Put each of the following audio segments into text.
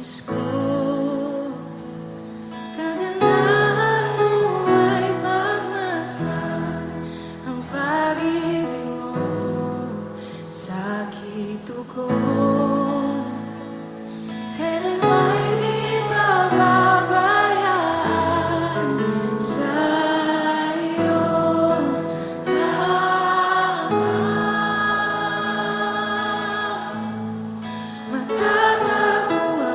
Diyos ko, kagandahan mo ay pagmasdan, ang pag-ibig mo sa aking tugon. Kailan may di pababayaan sa iyo lamang. Matatagpuan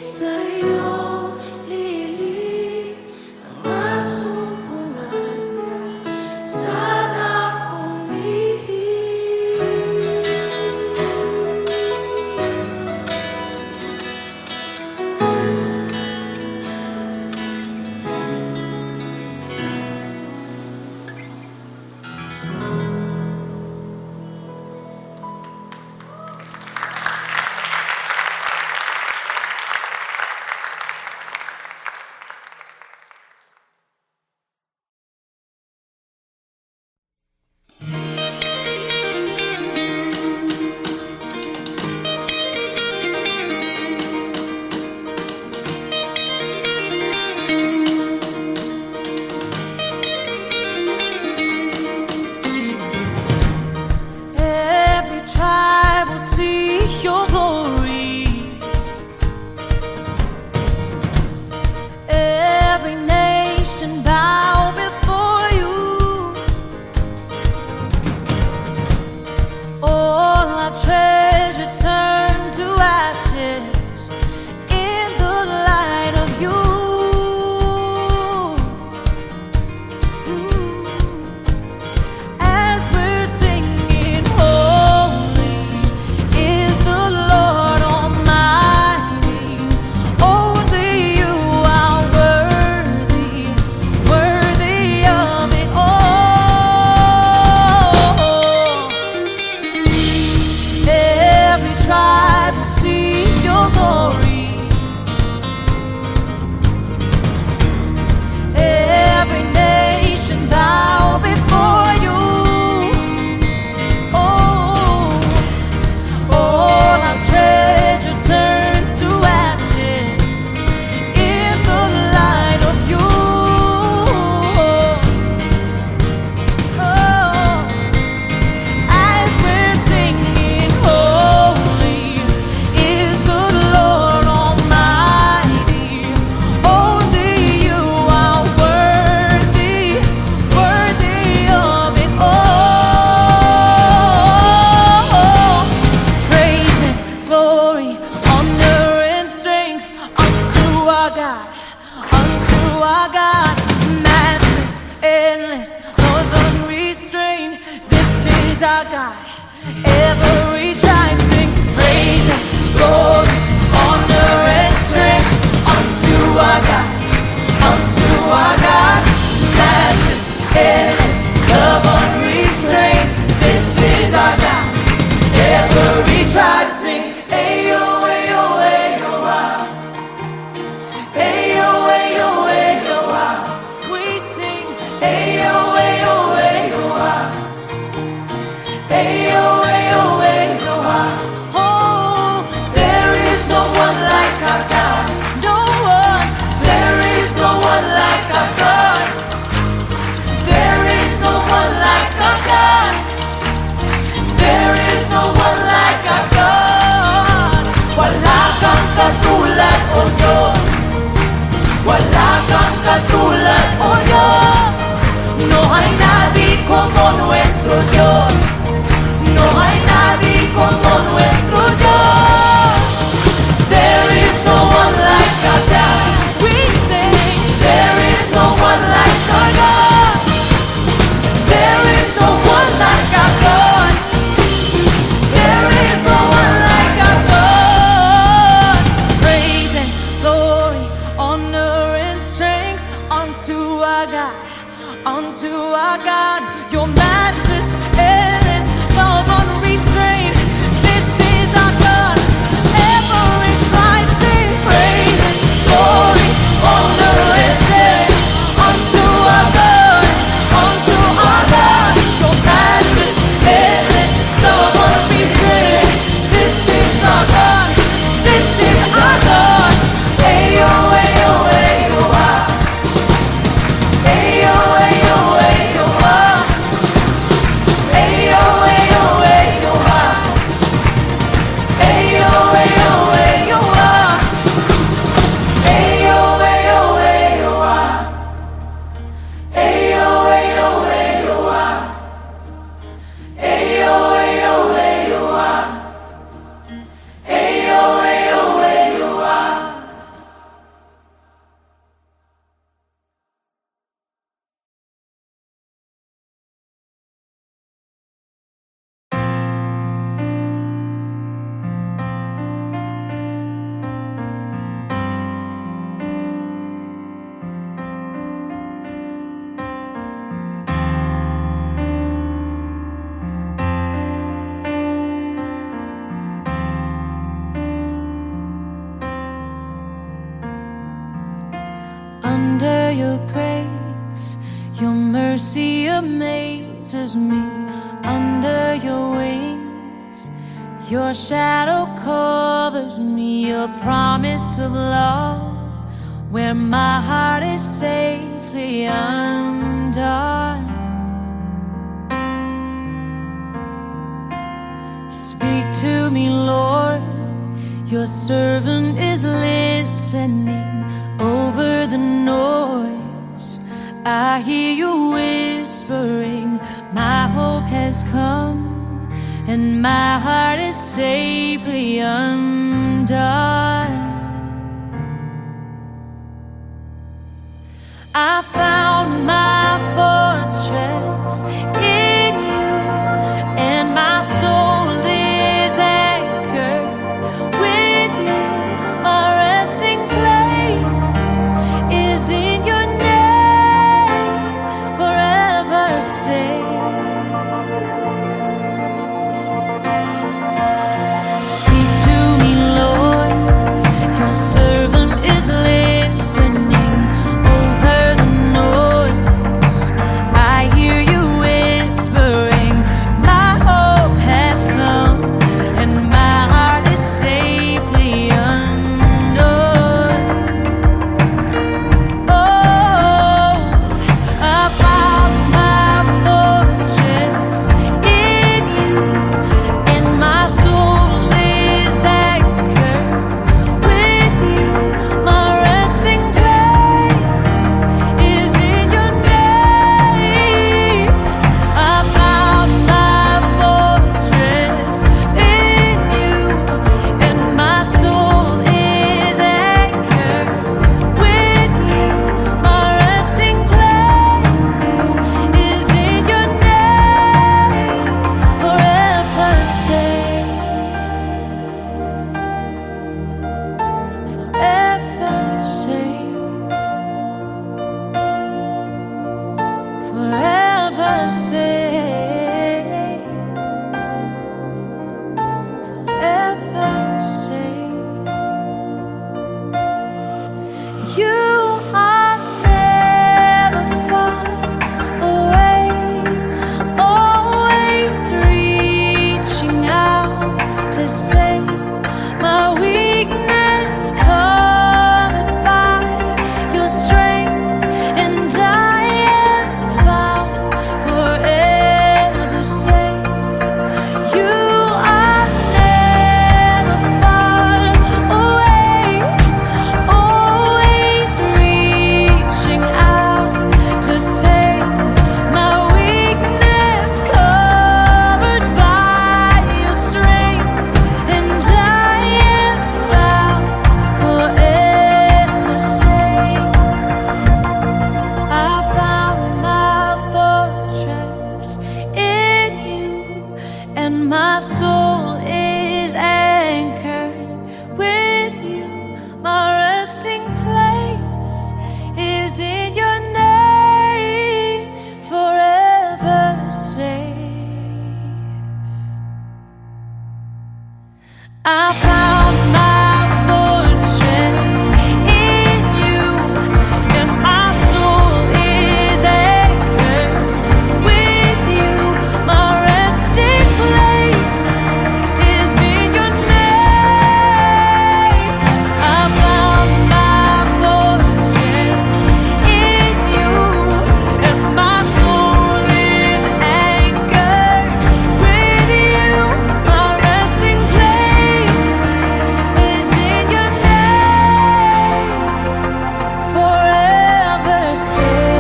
sa'yo liling ang masumpungan ka. Sana kong lihim. Every tribe will see your glory. Every nation bow before you. All our treasure turn to ashes in the light of you. As we're singing, holy is the Lord Almighty. Only you are worthy, worthy of it all. Every tribe will see your glory. Every nation bow before you. Oh, all our treasure turn to ashes in the light of you. Oh, as we're singing, holy is the Lord Almighty. Only you are worthy, worthy of it all. Praise and glory, honor and strength unto our God, matchless, endless, love unrestrained. This is our God. Every tribe sing praise and glory, honor and strength unto our God, matchless, endless, love unrestrained. This is our God. Every tribe sing, ayo, ayo, ayo, ah. Ayo, ayo, ayo, ah. We sing, ayo, ayo, ayo, ah. Ayo, ayo, ayo, ah. Oh, there is no one like our God. No one. There is no one like our God. There is no one like our God. There is no one like our God. Wala kang katulad, O Diyos. Wala kang katulad, O Diyos. No hay nadie como nuestro Dios. No hay nadie como nuestro Dios. There is no one like our God. We sing, there is no one like our God. There is no one like our God. There is no one like our God. Praise and glory, honor and strength unto our God, your matchless, endless, love unrestrained. This is our God. Every tribe sing praise and glory, honor and strength unto our God, your matchless, endless, love unrestrained. This is our God. This is our God. Ayo, ayo, ayo, ah. Ayo, ayo, ayo, ah. under your grace. Your mercy amazes me. Under your wings, your shadow covers me. Your promise of love, where my heart is safely undone. Speak to me, Lord, your servant is listening. Over the noise, I hear you whispering, my hope has come, and my heart is safely undone. I found my fortress in you, and my soul is anchored with you. My resting place is in your name, forever safe. Speak to me, Lord, your servant is listening. I found my fortress in you, and my soul is anchored with you. My resting place is in your name. I found my fortress in you, and my soul is anchored with you. My resting place is in your name, forever safe.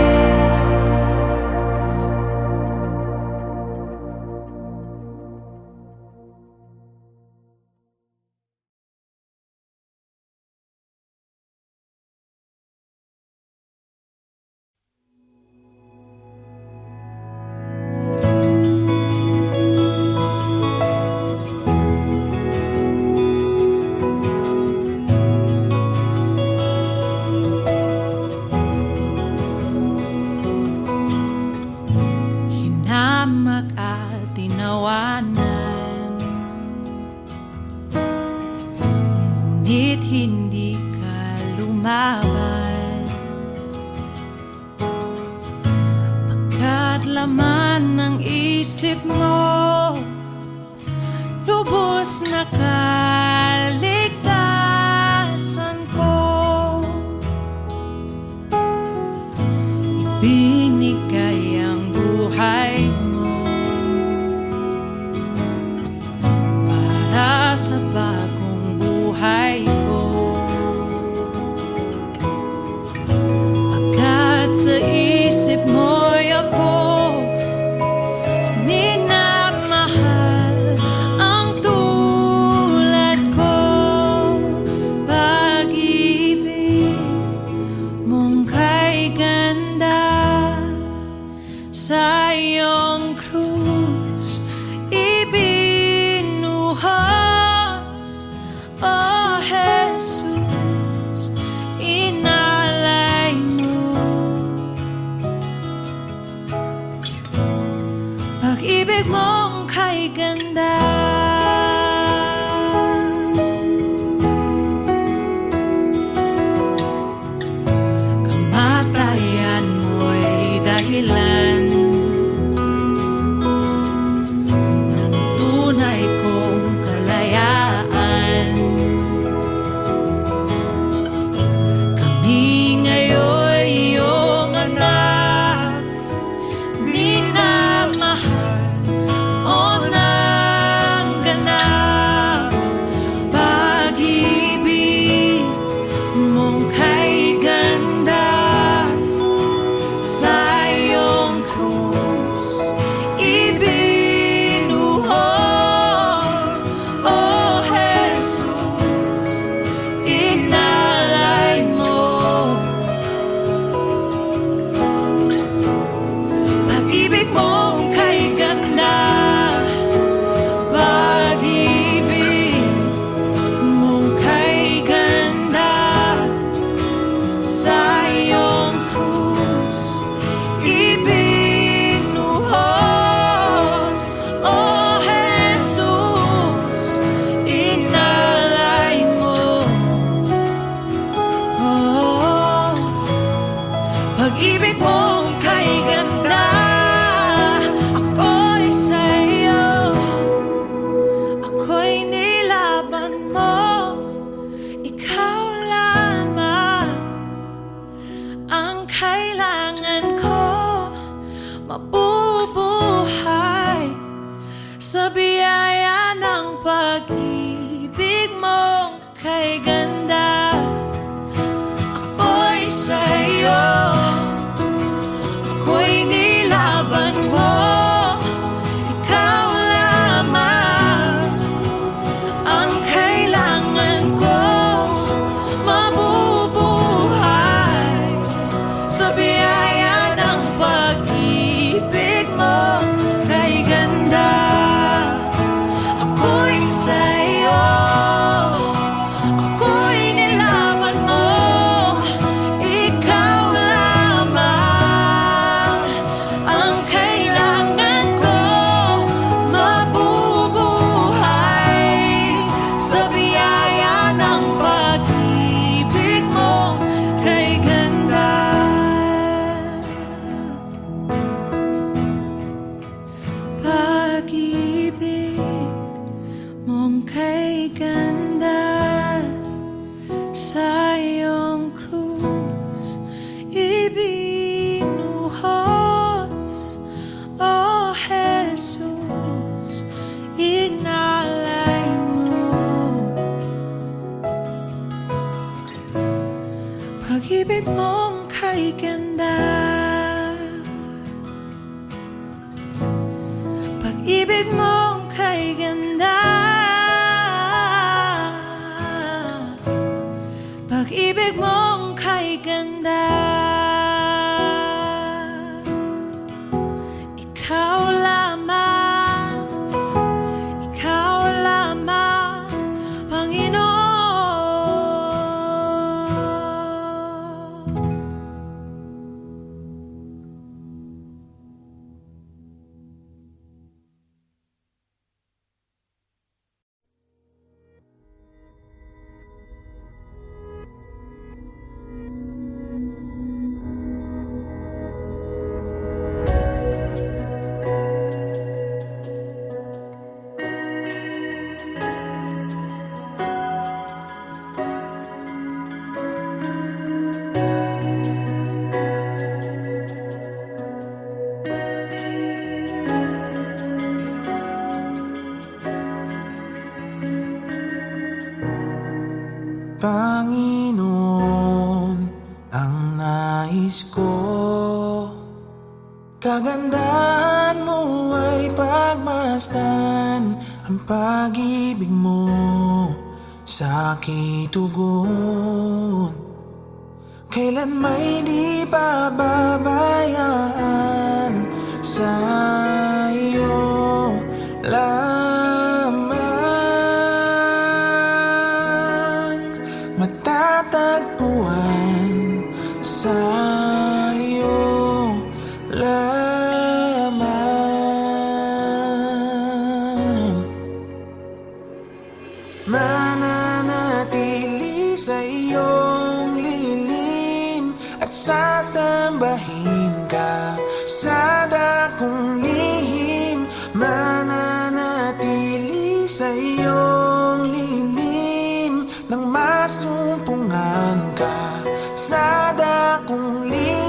Hinamak at tinawanan, ngunit hindi ka lumaban. laman ng isip mo, lubos na kaligtasan ko. Ibinigay ang buhay mo para sa bagong buhay ko. Pagkat sa isip mo'y ako minamahal ang tulad ko. Pag-ibig mong kay ganda sa iyong krus ibinuhos, oh Jesus, inalay mo. Pag-ibig mong kay ganda, kamatayan mo'y dahilan ng tunay kong kalayaan. Kami ngayon iyong anak, minamahal o ng ganap. Pag-ibig mong kay ganda sa iyong krus ibinuhos, oh Jesus, inalay mo. Pag-ibig mong kay ganda, pag-ibig mong kay ganda sa iyong krus ibinuhos, oh Jesus, inalay mo. Oh, pag-ibig mong kay ganda, ako'y sa'yo, ako'y nilaban mo. Ikaw lamang ang kailangan ko, mabubuhay sa biyaya ng pag-ibig mong kay ganda. Ako'y sa'yo, ako'y nilaban mo. Ikaw lamang ang kailangan ko, mabubuhay sa biyaya ng pag-ibig mo kay ganda. Ako'y sa'yo, ako'y nilaban mo. Ikaw lamang ang kailangan ko, mabubuhay sa biyaya ng pag-ibig mo kay ganda. Pag-ibig mong kay ganda sa iyong krus ibinuhos, oh Jesus, inalay mo. Pag-ibig mong kay ganda, pag-ibig mong kay ganda, pag-ibig mong kay ganda. Ikaw lamang, ikaw lamang, Panginoon. nais ko. Kagandahan mo ay pagmasdan, ang pag-ibig mo sa aking tugon. Kailan may di pababayaan, sa iyo lamang matatagpuan, sa iyo lamang mananatili sa iyong lilim at sasambahin ka sa dakong lihim. Mananatili sa iyong lilim nang masumpungan ka sa dakong lihim.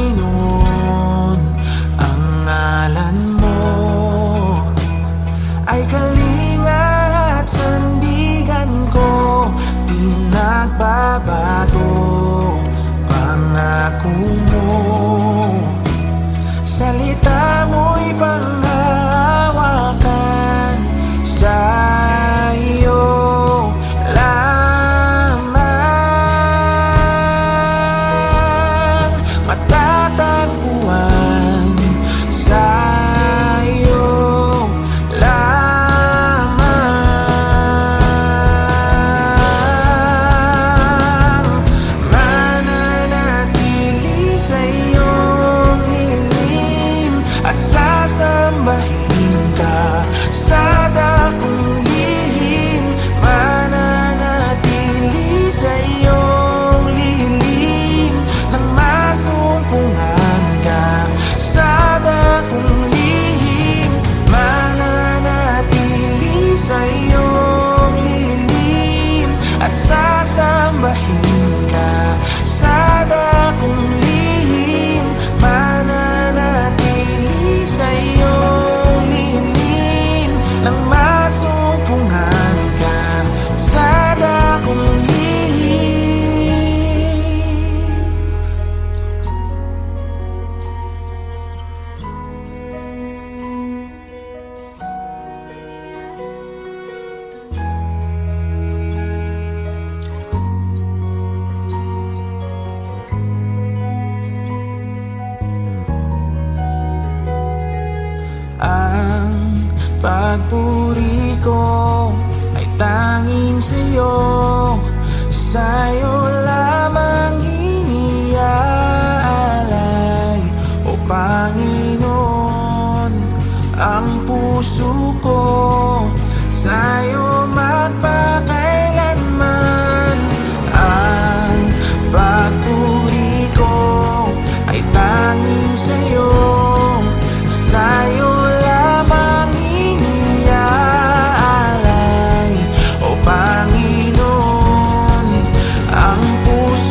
Panginoon, ang ngalan mo ay kalinga at sandigan ko. Pinagbabago pangako mo, salita mo'y panghahawakan, sa iyo lamang matatagpuan, sa iyo lamang mananatili sa iyong lilim at sasambahin ka sa dakong lihim. Mananatili sa iyong lilim nang masumpungan ka sa dakong lihim. Mananatili sa iyong lilim at sasambahin ka sa dakong lihim. Mananatili sa iyong lilim nang masumpungan ka sa dakong lihim. Ang pagpuri ko ay tanging sa'yo, sa'yo lamang iniaalay, o Panginoon, ang puso ko sa'yo magpakailanman. Ang pagpuri ko ay tanging sa'yo, sa'yo lamang iniaalay, o Panginoon, ang puso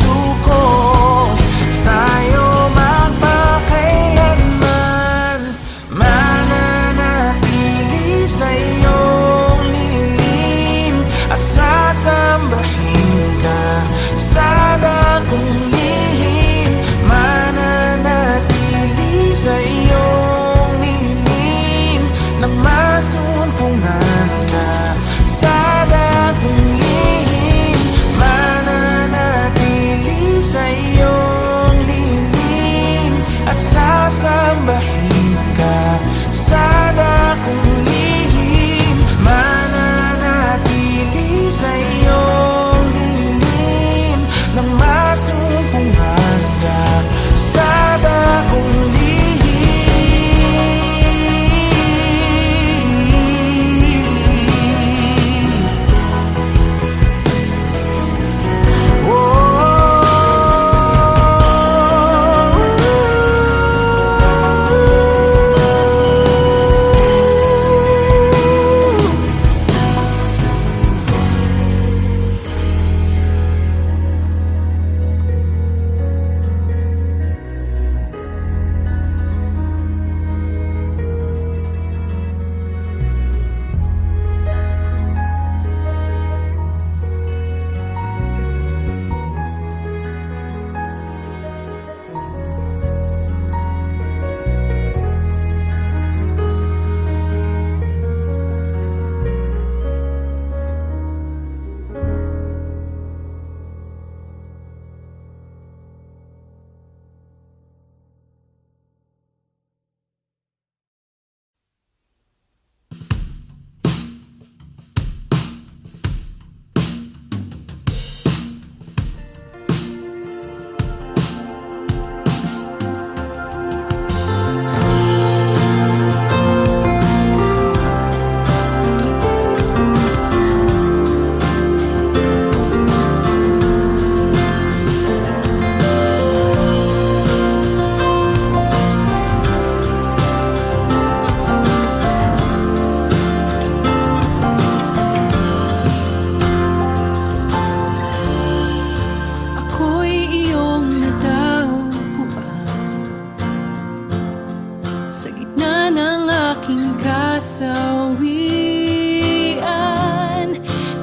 kasawian,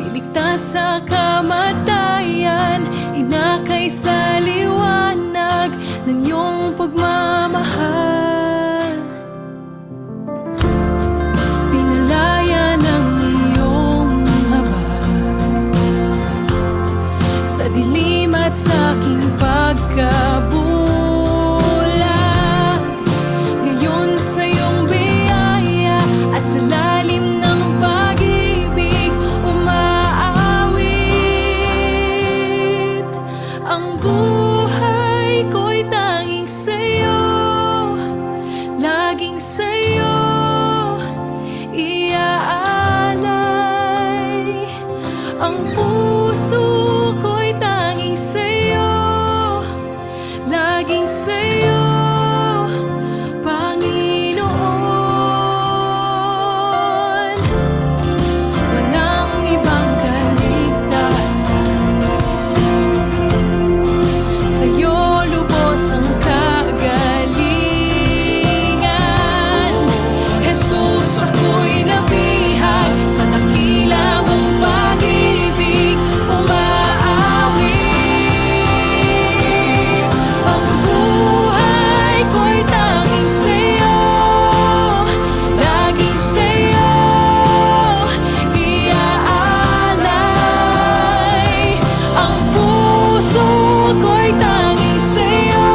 niligtas sa kamatayan, inakay sa liwanag ng iyong pagmamahal. Pinalaya ng iyong habag sa dilim at sa aking pagkabulag. Ngayon sa iyong biyaya at sa lalim ng pag-ibig umaawit. Ang buhay ko'y tanging sa'yo, laging sa'yo iaalay. Ang puso ko'y tanging sa'yo, laging sa'yo, Panginoon. Walang ibang kaligtasan, sa'yo lubos ang kagalingan. Jesus, ako'y nabihag sa dakila mong pag-ibig umaawit. Ang buhay ko'y tanging sa'yo, laging sa'yo iaalay. Ang puso ko'y tanging sa'yo,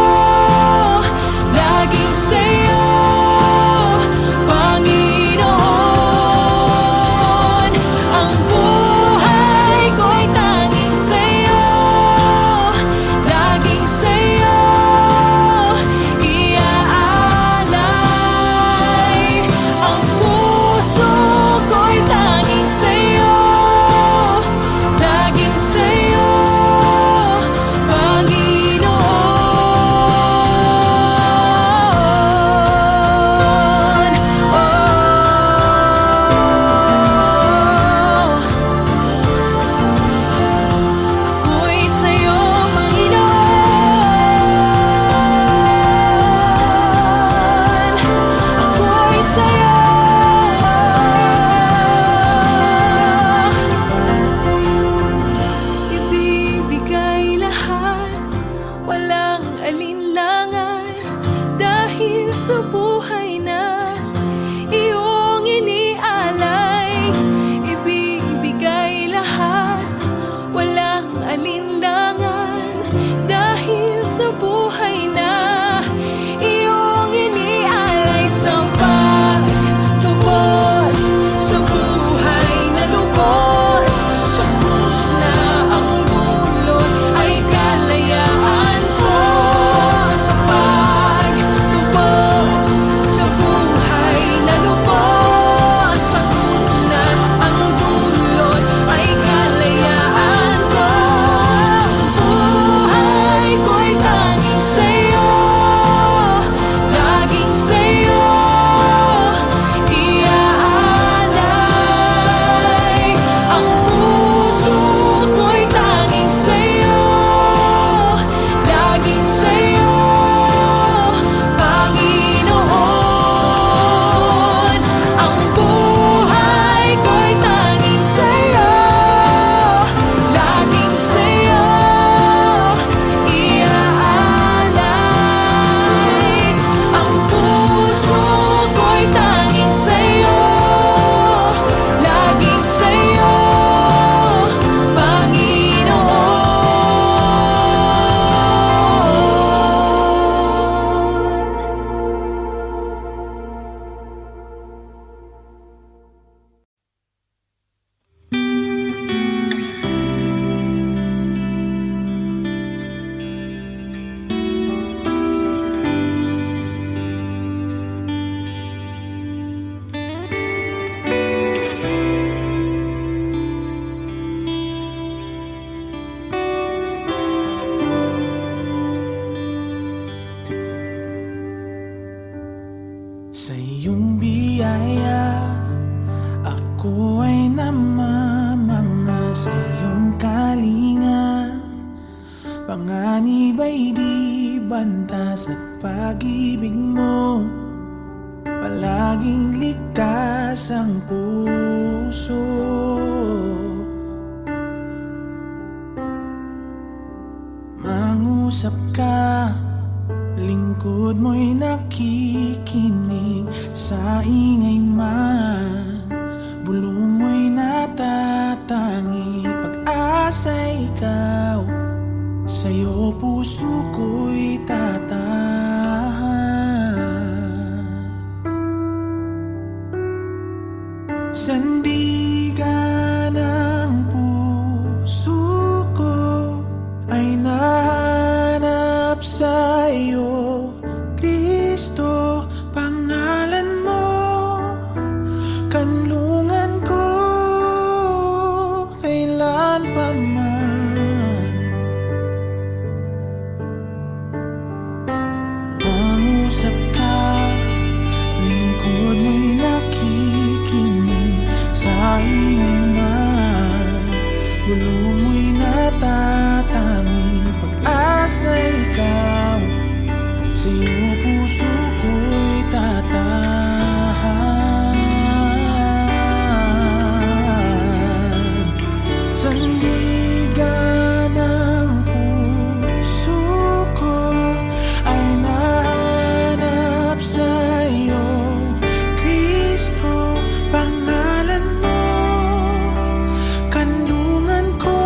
laging sa'yo, Panginoon. Ang buhay ko'y tanging sa'yo, laging sa'yo iaalay. Ang puso ko'y tanging sa'yo, laging sa'yo, Panginoon. Ako'y sa'yo, Panginoon. Ako'y sa'yo. Ibibigay lahat, walang alinlangan, dahil sa buhay na iyong inialay. Ibibigay lahat, walang alinlangan, dahil sa buhay na iyong inialay. Sa pagtubos, sa buhay na lubos, sa krus na ang dulot ay kalayaan ko. Sa pagtubos, sa buhay na lubos, sa krus na ang dulot ay kalayaan ko. Buhay ko'y tanging sa'yo, laging sa'yo iaalay. Ang puso ko'y tanging sa'yo, laging sa'yo, Panginoon. Ang buhay ko'y tanging sa'yo, laging sa'yo iaalay. Ang puso ko'y tanging sa'yo, laging sa'yo, Panginoon. Sa iyong biyaya, ako ay namamanga. Sa iyong kalinga, panganib ay di bantas at pag-ibig mo palaging ligtas ang puso. Mangusap ka, lingkod mo'y nakikinig. Sa ingay man, bulong mo'y natatangi. Pag-asa'y ikaw, sa'yo puso ko'y tatahan. Sandigan ng puso ko ay nahanap sa'yo, Kristo, pangalan mo, kanlungan ko, kailan pa man. Mangusap ka, lingkod mo'y nakikinig. Sa ingay man, gulo mo'y natatangi. Pag-asa'y ikaw, sa'yo puso ko'y tatahan. Sandigan ng puso ko ay nahanap sa'yo, Kristo, pangalan mo, kanlungan ko,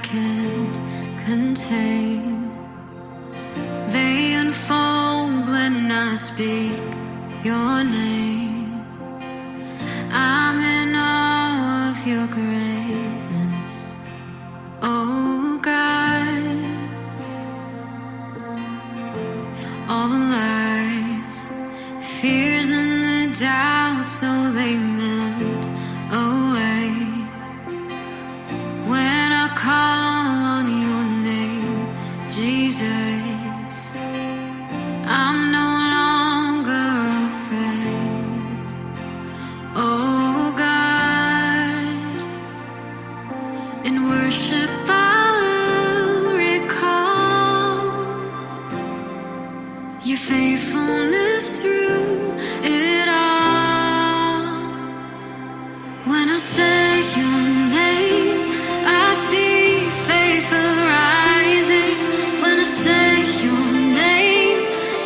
can't contain. They unfold when I speak your name. I'm in awe of your greatness, oh God. All the lies, the fears and the doubts, oh, they melt away when I call on your name, Jesus. I'm no longer afraid, oh God. In worship I will recall your faithfulness through it all. When I say your name, I see faith arising. When I say your name,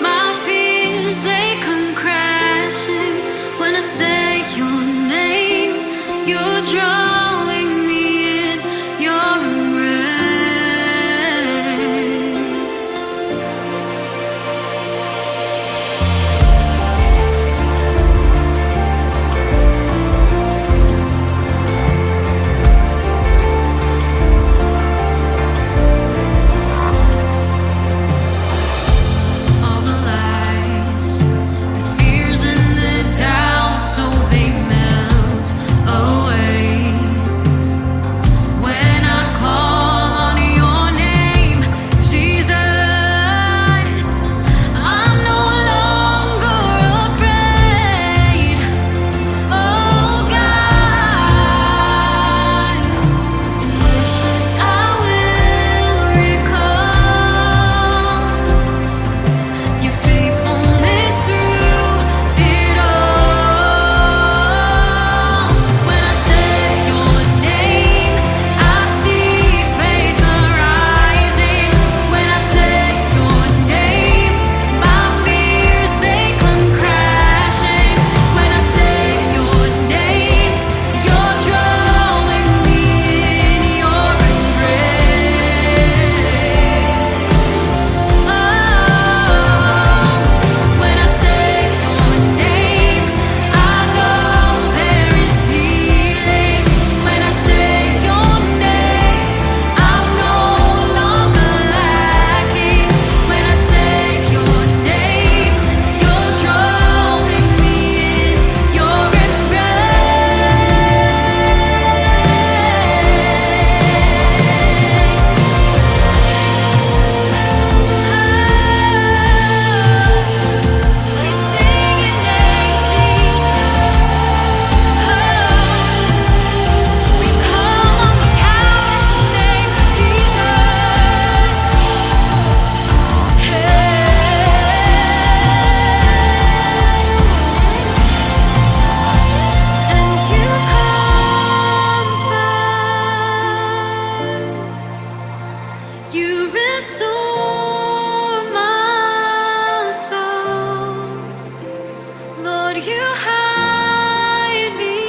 my fears, they come crashing. When I say your name, you're drawing me in your embrace. All the lies, the fears and the doubts, so they melt away when I call on your name, Jesus. I'm no longer afraid, oh God. In worship I will recall your faithfulness through it all. When I say your name, I see faith arising. When I say your name, my fears, they come crashing. When I say your name, you're drawing me in your embrace. When I say your name, I know there is healing. When I say your name, I'm no longer lacking. When I say your name, you're drawing me in your embrace. We sing your name, Jesus. We call on the powerful name of Jesus. And you comfort, you restore my soul. Lord, you hide me,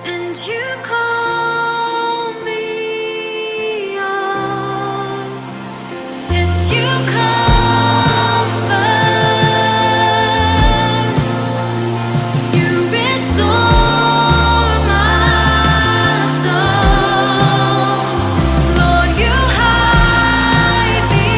and you call me yours, and you comfort, you restore my soul. Lord, you hide me,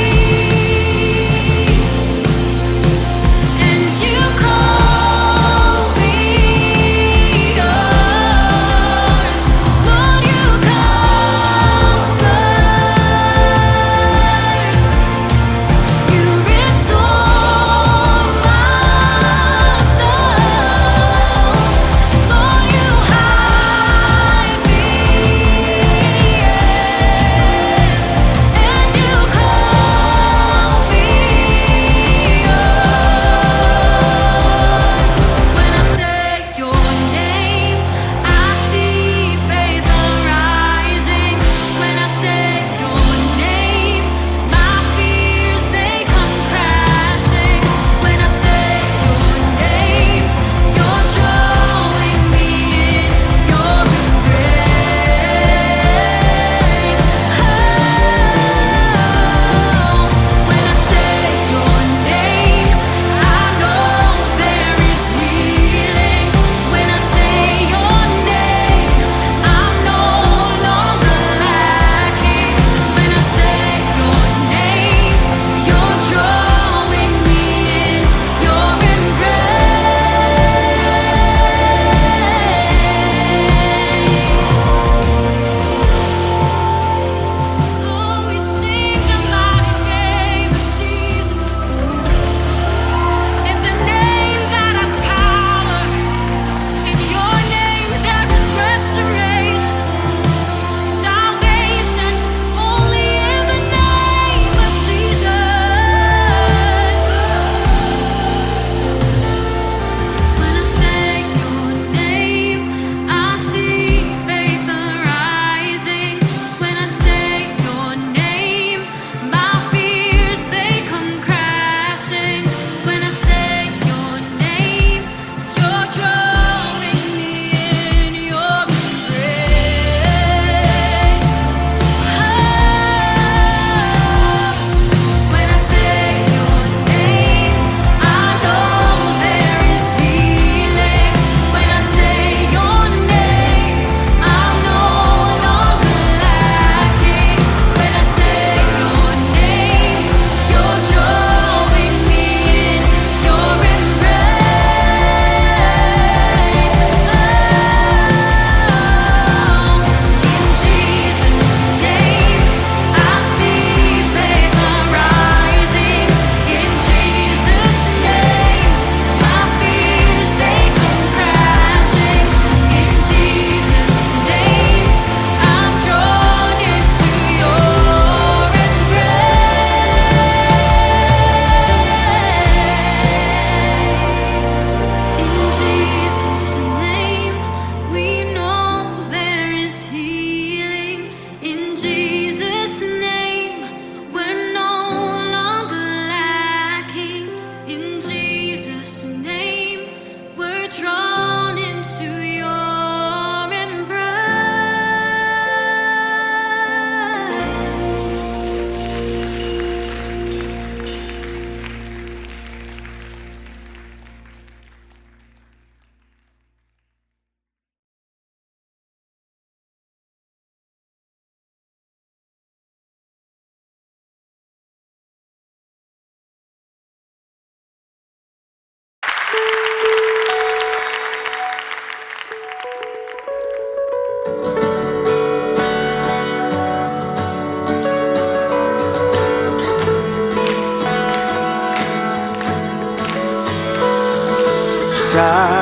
Sa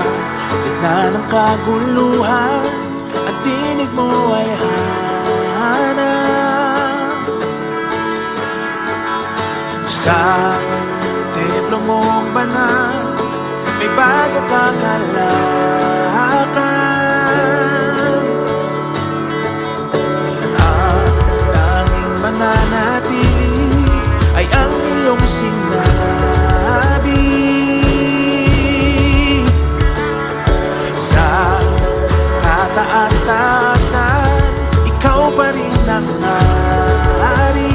gitna ng kaguluhan, ang tinig mo ay hanap. Sa templo mong banal, may bago kang halakan. Ang tanging mananatili ay ang iyong sinabi. Sa kataas-taasan, ikaw pa rin ang hari.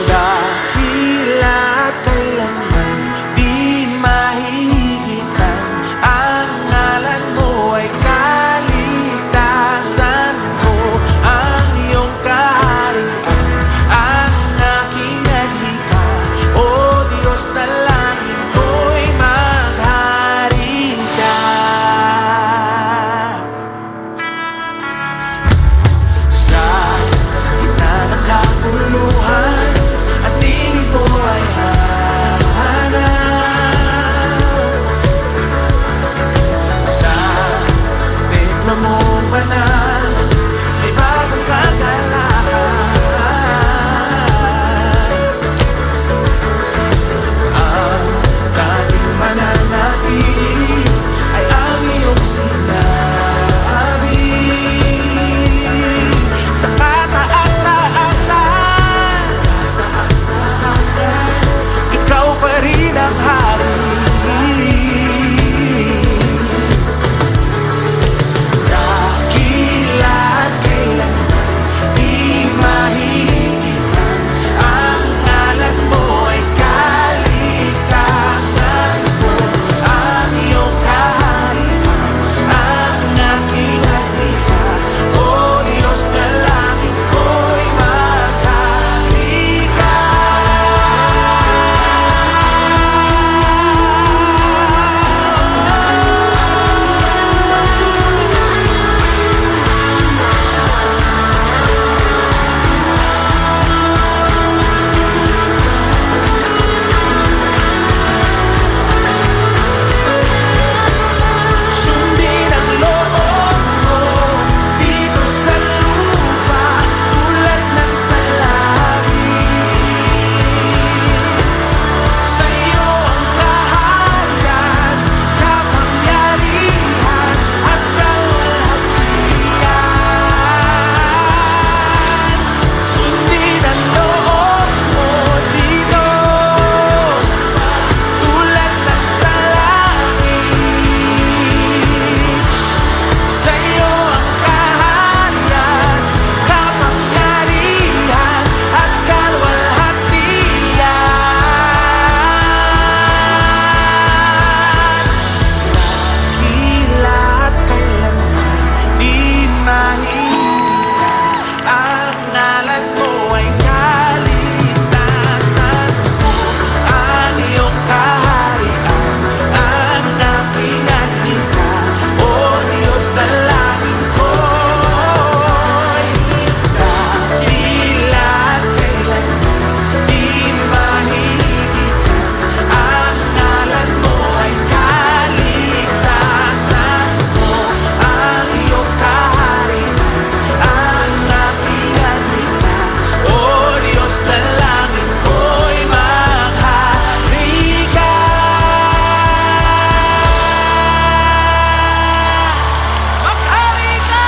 Dahila't kailanman di mahihigitan, ang ngalan mo ay kaligtasan ko. Ang iyong kaharian ang aking adhika, O Diyos na langit ko'y maghari ka. Sa gitna ng kaguluhan, ang tinig mo ay hanap. Sa templo mong banal, may bagong kagalakan. Ang tanging mananatili ay ang iyong sinabi. Sa kataas-taasan, ikaw pa rin ang hari. Dakila't kailanman di mahihigitan, ang ngalan mo ay kaligtasan ko. Ang iyong kaharian ang aking adhika, O Diyos na langit ko'y maghari ka. Sundin ang loob mo dito sa lupa, tulad ng sa langit. Sa'yo ang kaharian, kapangyarihan at kalwalhatian. Sundin ang loob mo dito, tulad ng sa langit. Sa'yo ang kaharian, kapangyarihan at kalwalhatian. Dakila't kailanman di mahihigitan, ang ngalan mo ay kaligtasan ko. Ang iyong kaharian ang aking adhika, O Diyos na langit ko'y dakila't kailanman di mahihigitan, ang ngalan mo ay kaligtasan ko. Ang iyong kaharian ang aking adhika, O Diyos na langit ko'y maghari ka. Maghari ka!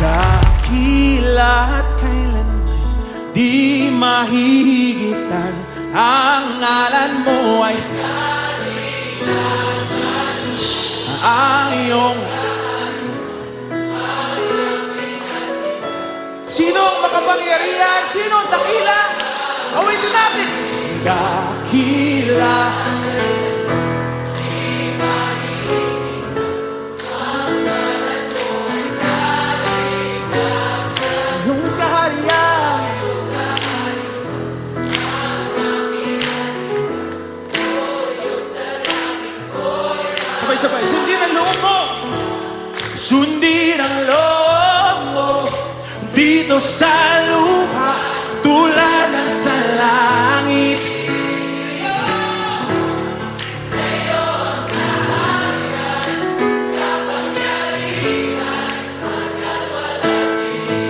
Dakila't kailanman di mahihigitan, ang ngalan mo ay ang iyong. Sino ang makapangyarihan? Sino ang dakila? Awitin natin. Dakila. Yung kaharian. Sabay-sabay, sundin ang loob mo. Sundin ang loob mo dito sa lupa tulad ng sa langit.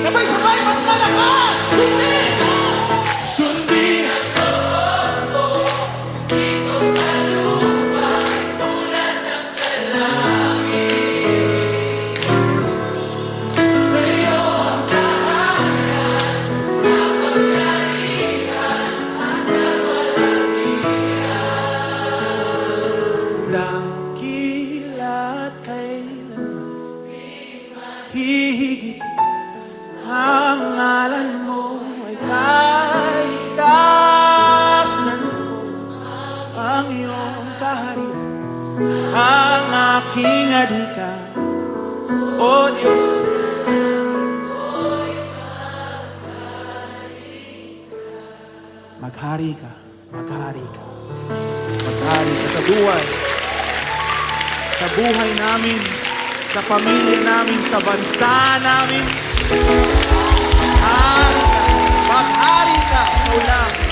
Sabay-sabay, mas malakas! Sundin! Sundin ang loob mo dito sa lupa tulad ng sa langit. Sa'yo ang kahanan, kapangyarihan, hanggang walang hiyang. Dakila't kailanman hihigit ang ngalan mo ay kaligtasan ko, ang iyong kaharian, ang aking adhika, O Diyos. Maghari ka, maghari ka, maghari ka sa buhay namin, sa pamilya namin, sa bansa namin. Maghari ka, ikaw lang.